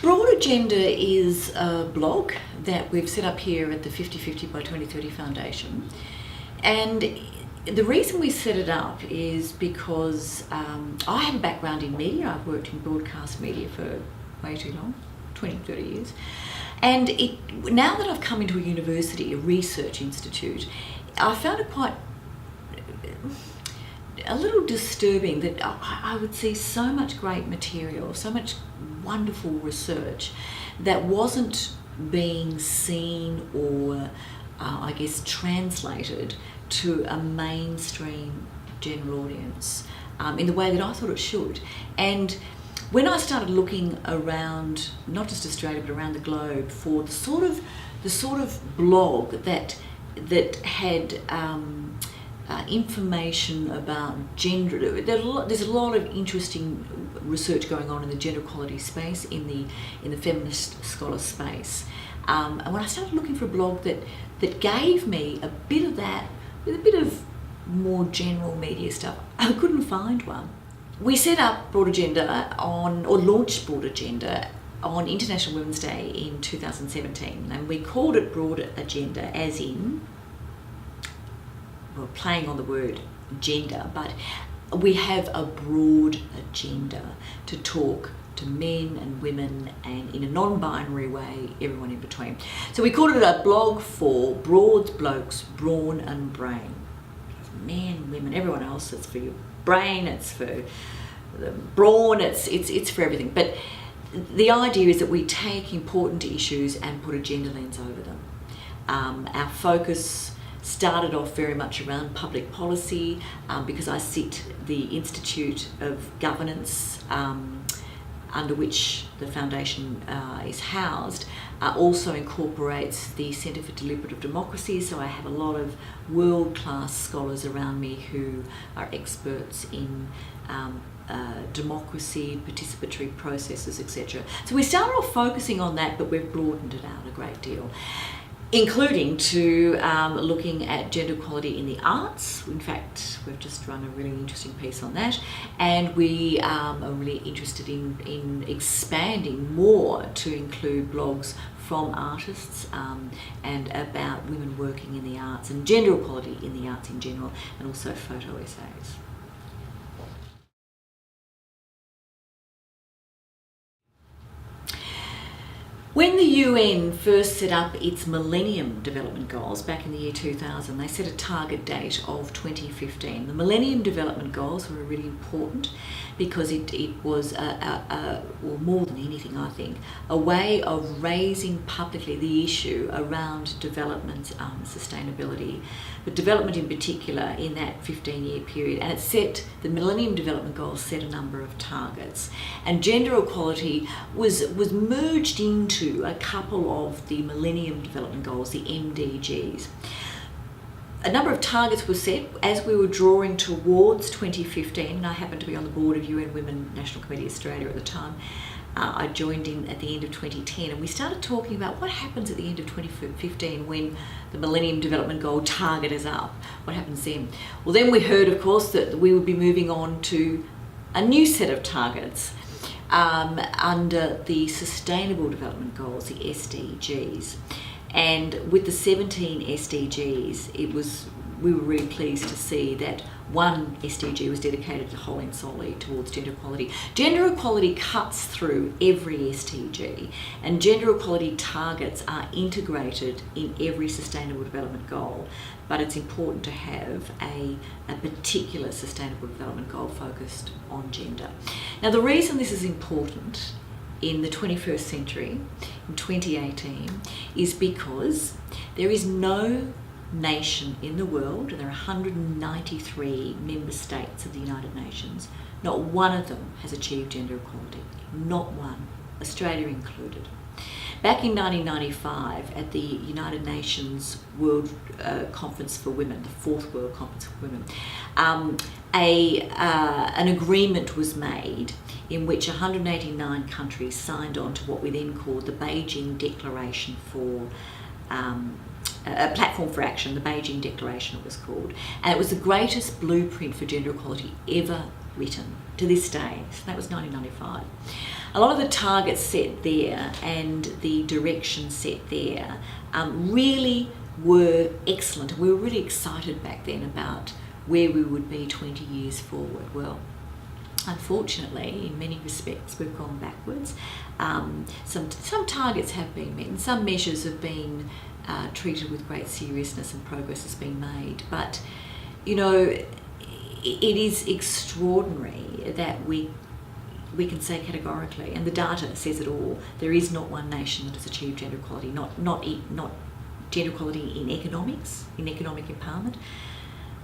Broad Agenda is a blog that we've set up here at the 50/50 by 2030 Foundation, and the reason we set it up is because I have a background in media. I've worked in broadcast media for way too long, 20, 30 years, and now that I've come into a university, a research institute, I found it quite a little disturbing that I would see so much great material, so much wonderful research that wasn't being seen or I guess translated to a mainstream general audience in the way that I thought it should. And when I started looking around, not just Australia but around the globe, for the sort of blog that had information about gender. There's a lot of interesting research going on in the gender equality space, in the feminist scholar space. And when I started looking for a blog that gave me a bit of that, with a bit of more general media stuff, I couldn't find one. We set up Broad Agenda launched Broad Agenda on International Women's Day in 2017, and we called it Broad Agenda as in, well, playing on the word gender, but we have a broad agenda to talk to men and women, and in a non-binary way, everyone in between. So we called it a blog for broads, blokes, brawn and brain. Men, women, everyone else. It's for your brain, it's for the brawn, it's for everything. But the idea is that we take important issues and put a gender lens over them. Our focus started off very much around public policy, because I sit the Institute of Governance, under which the foundation is housed, also incorporates the Centre for Deliberative Democracy, so I have a lot of world-class scholars around me who are experts in democracy, participatory processes, etc. So we started off focusing on that, but we've broadened it out a great deal, including to looking at gender equality in the arts. In fact, we've just run a really interesting piece on that, and we are really interested in expanding more to include blogs from artists and about women working in the arts and gender equality in the arts in general, and also photo essays. When the UN first set up its Millennium Development Goals back in the year 2000, they set a target date of 2015. The Millennium Development Goals were really important because it was, well, more than anything, I think, a way of raising publicly the issue around development, sustainability, but development in particular in that 15-year period. And the Millennium Development Goals set a number of targets, and gender equality was merged into a couple of the Millennium Development Goals, the MDGs. A number of targets were set as we were drawing towards 2015, and I happened to be on the board of UN Women National Committee Australia at the time. I joined in at the end of 2010, and we started talking about what happens at the end of 2015 when the Millennium Development Goal target is up. What happens then? Well, then we heard, of course, that we would be moving on to a new set of targets under the Sustainable Development Goals, the SDGs. And with the 17 SDGs, we were really pleased to see that one SDG was dedicated wholly and solely towards gender equality. Gender equality cuts through every SDG, and gender equality targets are integrated in every Sustainable Development Goal, but it's important to have a particular Sustainable Development Goal focused on gender. Now, the reason this is important in the 21st century, in 2018, is because there is no nation in the world, and there are 193 member states of the United Nations, not one of them has achieved gender equality. Not one, Australia included. Back in 1995, at the United Nations World Conference for Women, the Fourth World Conference for Women, an agreement was made in which 189 countries signed on to what we then called the Beijing Declaration for a platform for action, the Beijing Declaration it was called, and it was the greatest blueprint for gender equality ever written to this day. So that was 1995. a lot of the targets set there and the direction set there really were excellent. We were really excited back then about where we would be 20 years forward. Well, unfortunately, in many respects, we've gone backwards. Some targets have been met and some measures have been treated with great seriousness and progress has been made. But, you know, it is extraordinary that we can say categorically, and the data says it all, there is not one nation that has achieved gender equality, not gender equality in economics, in economic empowerment,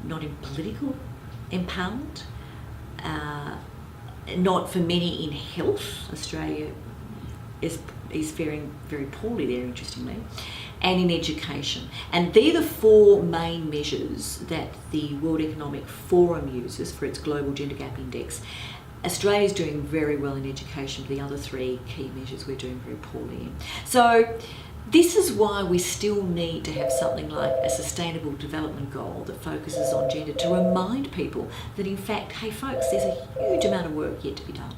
not in political empowerment, not for many in health. Australia is faring very poorly there, interestingly, and in education. And they're the four main measures that the World Economic Forum uses for its Global Gender Gap Index. Australia's doing very well in education. The other three key measures we're doing very poorly in. So this is why we still need to have something like a sustainable development goal that focuses on gender, to remind people that in fact, hey folks, there's a huge amount of work yet to be done.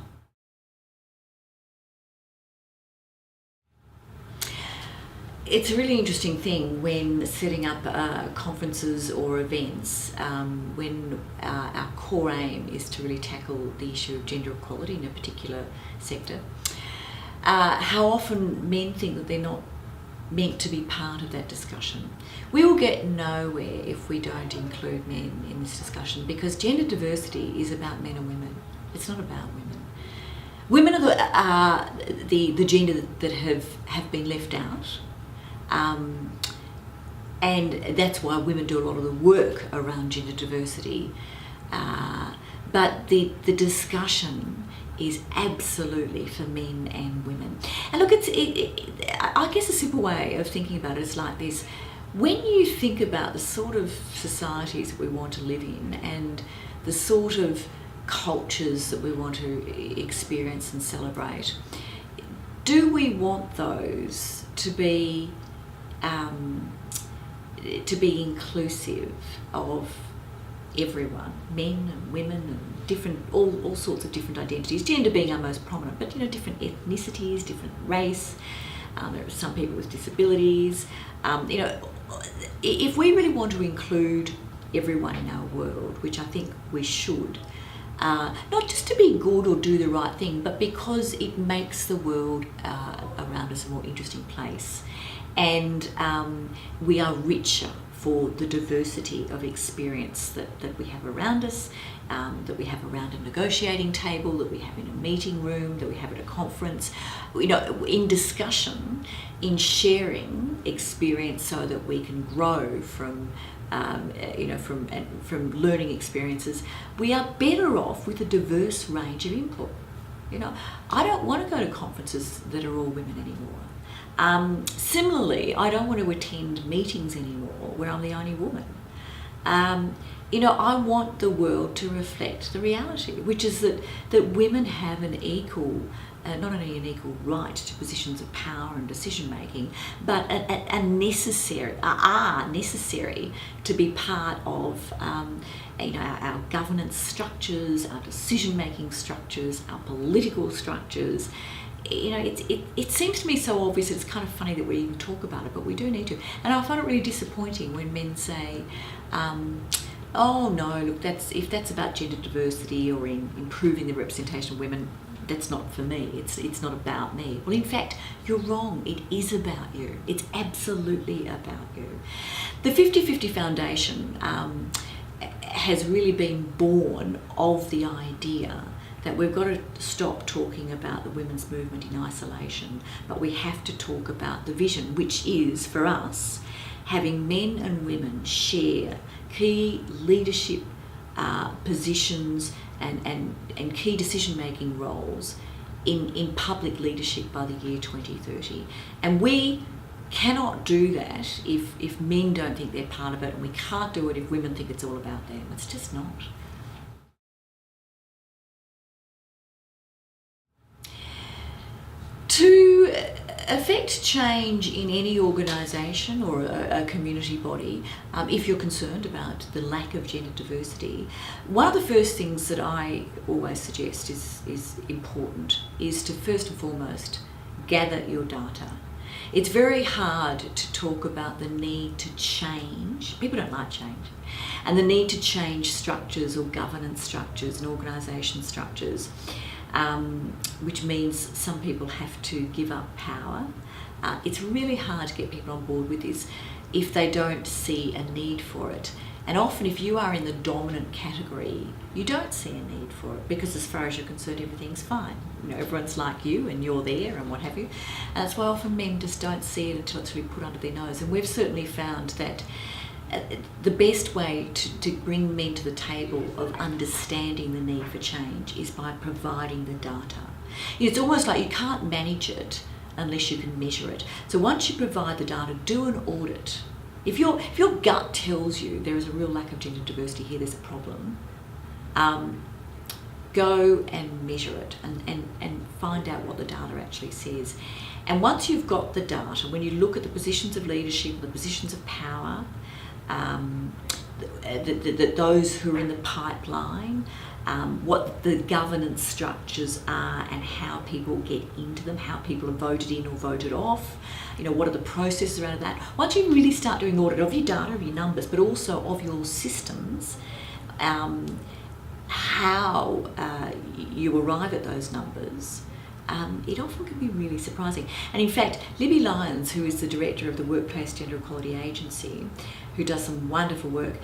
It's a really interesting thing when setting up conferences or events, when our core aim is to really tackle the issue of gender equality in a particular sector, how often men think that they're not meant to be part of that discussion. We will get nowhere if we don't include men in this discussion, because gender diversity is about men and women. It's not about women. Women are the gender that have been left out. And that's why women do a lot of the work around gender diversity. But the discussion is absolutely for men and women. And look, I guess a simple way of thinking about it is like this. When you think about the sort of societies that we want to live in and the sort of cultures that we want to experience and celebrate, do we want those to be inclusive of everyone, men and women and different, all sorts of different identities, gender being our most prominent, but different ethnicities, different race, there are some people with disabilities. If we really want to include everyone in our world, which I think we should, not just to be good or do the right thing, but because it makes the world around us a more interesting place, and we are richer for the diversity of experience that we have around us, that we have around a negotiating table, that we have in a meeting room, that we have at a conference, in discussion, in sharing experience, so that we can grow from learning experiences. We are better off with a diverse range of input. I don't want to go to conferences that are all women anymore. Similarly, I don't want to attend meetings anymore where I'm the only woman. I want the world to reflect the reality, which is that women have an equal, not only an equal right to positions of power and decision making, but are necessary to be part of our governance structures, our decision making structures, our political structures. It seems to me so obvious, it's kind of funny that we even talk about it, but we do need to. And I find it really disappointing when men say, oh no, look, if that's about gender diversity or in improving the representation of women, that's not for me, it's not about me. Well, in fact, you're wrong, it is about you. It's absolutely about you. The 50/50 Foundation has really been born of the idea that we've got to stop talking about the women's movement in isolation, but we have to talk about the vision, which is, for us, having men and women share key leadership positions and key decision-making roles in public leadership by the year 2030. And we cannot do that if men don't think they're part of it, and we can't do it if women think it's all about them. It's just not. affect change in any organisation or a community body, if you're concerned about the lack of gender diversity, one of the first things that I always suggest is important is to first and foremost gather your data. It's very hard to talk about the need to change. People don't like change. And the need to change structures or governance structures and organisation structures, which means some people have to give up power. It's really hard to get people on board with this if they don't see a need for it. And often if you are in the dominant category, you don't see a need for it because as far as you're concerned, everything's fine. You know, everyone's like you and you're there and what have you. And that's why often men just don't see it until it's really put under their nose. And we've certainly found that the best way to bring men to the table of understanding the need for change is by providing the data. It's almost like you can't manage it unless you can measure it. So once you provide the data, do an audit. If your gut tells you there is a real lack of gender diversity here, there's a problem, go and measure it and find out what the data actually says. And once you've got the data, when you look at the positions of leadership, the positions of power, those who are in the pipeline, what the governance structures are and how people get into them, how people are voted in or voted off, you know, what are the processes around that. Once you really start doing audit of your data, of your numbers, but also of your systems, how you arrive at those numbers, it often can be really surprising. And in fact, Libby Lyons, who is the director of the Workplace Gender Equality Agency, who does some wonderful work,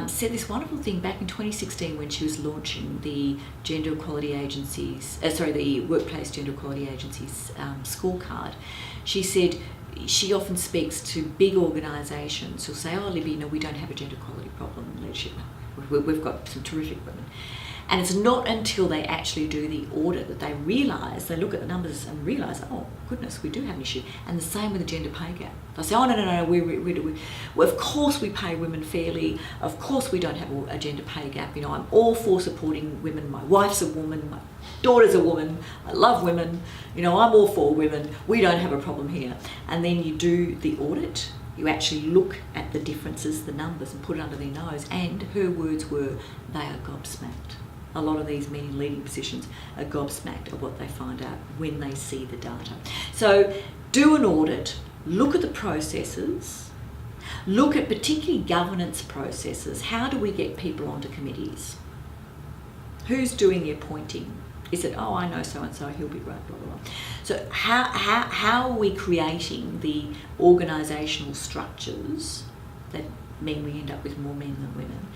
said this wonderful thing back in 2016 when she was launching the Gender Equality Agency's, the Workplace Gender Equality Agency's scorecard. She said she often speaks to big organisations who'll say, "Oh, Libby, we don't have a gender equality problem in leadership. We've got some terrific women." And it's not until they actually do the audit that they realise, they look at the numbers and realise, oh goodness, we do have an issue. And the same with the gender pay gap. They say, oh no, well, of course we pay women fairly, of course we don't have a gender pay gap. You know, I'm all for supporting women, my wife's a woman, my daughter's a woman, I love women, you know, I'm all for women, we don't have a problem here. And then you do the audit, you actually look at the differences, the numbers, and put it under their nose. And her words were, they are gobsmacked. A lot of these men in leading positions are gobsmacked at what they find out when they see the data. So do an audit, look at the processes, look at particularly governance processes. How do we get people onto committees? Who's doing the appointing? Is it, oh, I know so-and-so, he'll be great, blah, blah, blah. So how are we creating the organisational structures that mean we end up with more men than women?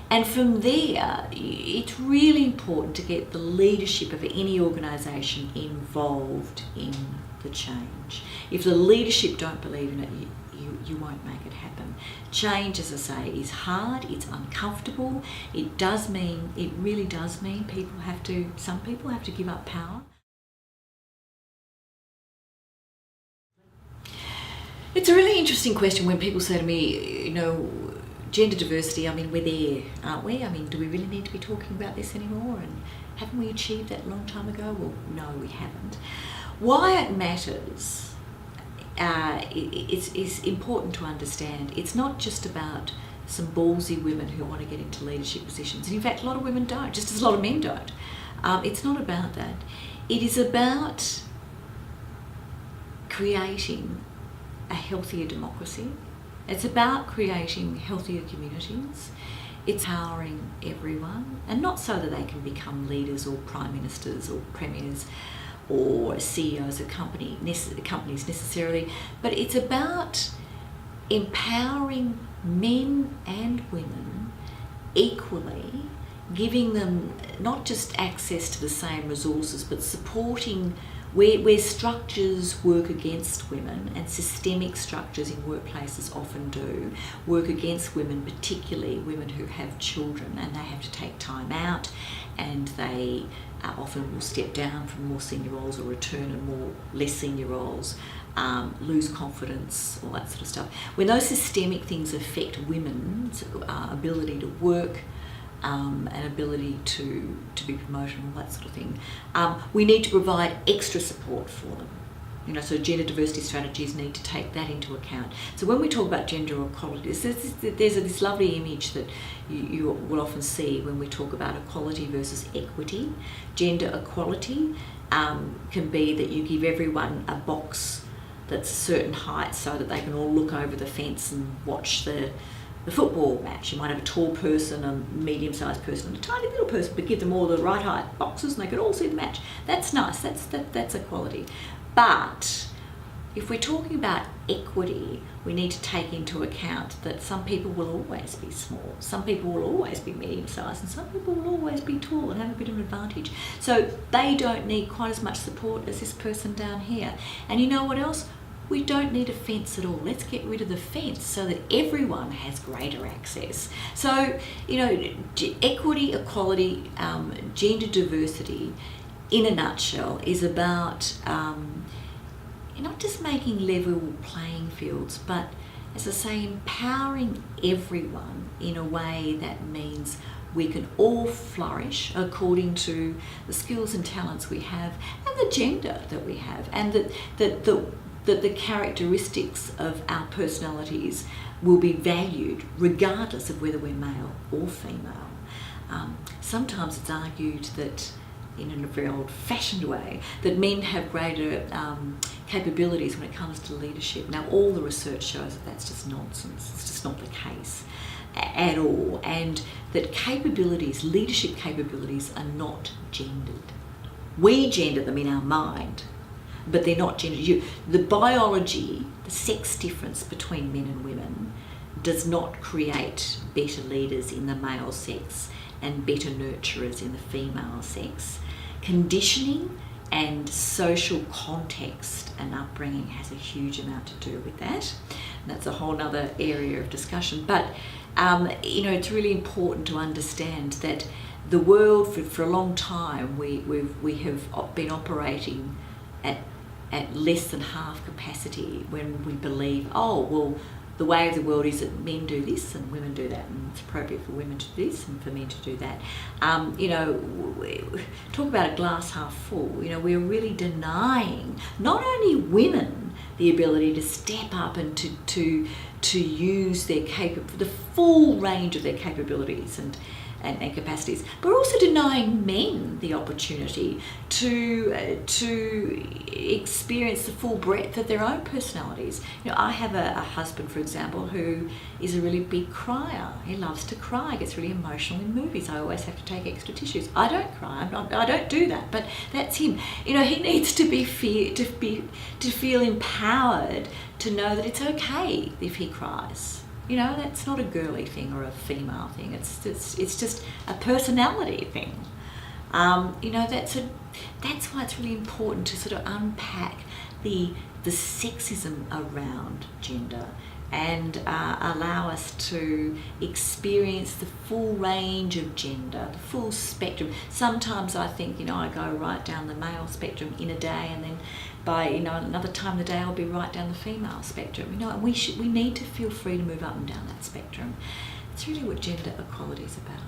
And from there, it's really important to get the leadership of any organisation involved in the change. If the leadership don't believe in it, you won't make it happen. Change, as I say, is hard, it's uncomfortable. It really does mean some people have to give up power. It's a really interesting question when people say to me, you know, gender diversity, I mean, we're there, aren't we? I mean, do we really need to be talking about this anymore? And haven't we achieved that a long time ago? Well, no, we haven't. Why it matters is important to understand. It's not just about some ballsy women who want to get into leadership positions. And in fact, a lot of women don't, just as a lot of men don't. It's not about that. It is about creating a healthier democracy. It's about creating healthier communities. It's empowering everyone, and not so that they can become leaders or prime ministers or premiers or CEOs of companies necessarily, but it's about empowering men and women equally, giving them not just access to the same resources, but supporting where structures work against women, and systemic structures in workplaces often do, work against women, particularly women who have children and they have to take time out, and they often will step down from more senior roles or return in more less senior roles, lose confidence, all that sort of stuff. When those systemic things affect women's ability to work, and ability to be promoted and all that sort of thing, we need to provide extra support for them. So gender diversity strategies need to take that into account. So when we talk about gender equality, there's this lovely image that you will often see when we talk about equality versus equity. Gender equality can be that you give everyone a box that's a certain height so that they can all look over the fence and watch the football match. You might have a tall person, a medium-sized person, and a tiny little person, but give them all the right height boxes and they can all see the match. That's nice, that's equality. But if we're talking about equity, we need to take into account that some people will always be small, some people will always be medium-sized, and some people will always be tall and have a bit of an advantage. So they don't need quite as much support as this person down here. And you know what else? We don't need a fence at all. Let's get rid of the fence so that everyone has greater access. So, equity, equality, gender diversity, in a nutshell, is about not just making level playing fields, but, as I say, empowering everyone in a way that means we can all flourish according to the skills and talents we have and the gender that we have, and that the characteristics of our personalities will be valued regardless of whether we're male or female. Sometimes it's argued that, in a very old-fashioned way, that men have greater capabilities when it comes to leadership. Now, all the research shows that that's just nonsense. It's just not the case at all, and that capabilities, leadership capabilities, are not gendered. We gender them in our mind, but they're not gendered. The biology, the sex difference between men and women does not create better leaders in the male sex and better nurturers in the female sex. Conditioning and social context and upbringing has a huge amount to do with that. And that's a whole other area of discussion. But, it's really important to understand that the world, for a long time, we have been operating at less than half capacity when we believe, the way of the world is that men do this and women do that, and it's appropriate for women to do this and for men to do that. Talk about a glass half full. We're really denying not only women the ability to step up and to use their the full range of their capabilities and capacities, but we're also denying men the opportunity to experience the full breadth of their own personalities. I have a husband, for example, who is a really big crier. He loves to cry, gets really emotional in movies. I always have to take extra tissues. I don't cry. I don't do that, but that's him. He needs to feel empowered to know that it's okay if he cries. That's not a girly thing or a female thing. It's just a personality thing. That's why it's really important to sort of unpack the sexism around gender and allow us to experience the full range of gender, the full spectrum. Sometimes I think, I go right down the male spectrum in a day, and then by another time of the day I'll be right down the female spectrum. And we need to feel free to move up and down that spectrum. It's really what gender equality is about.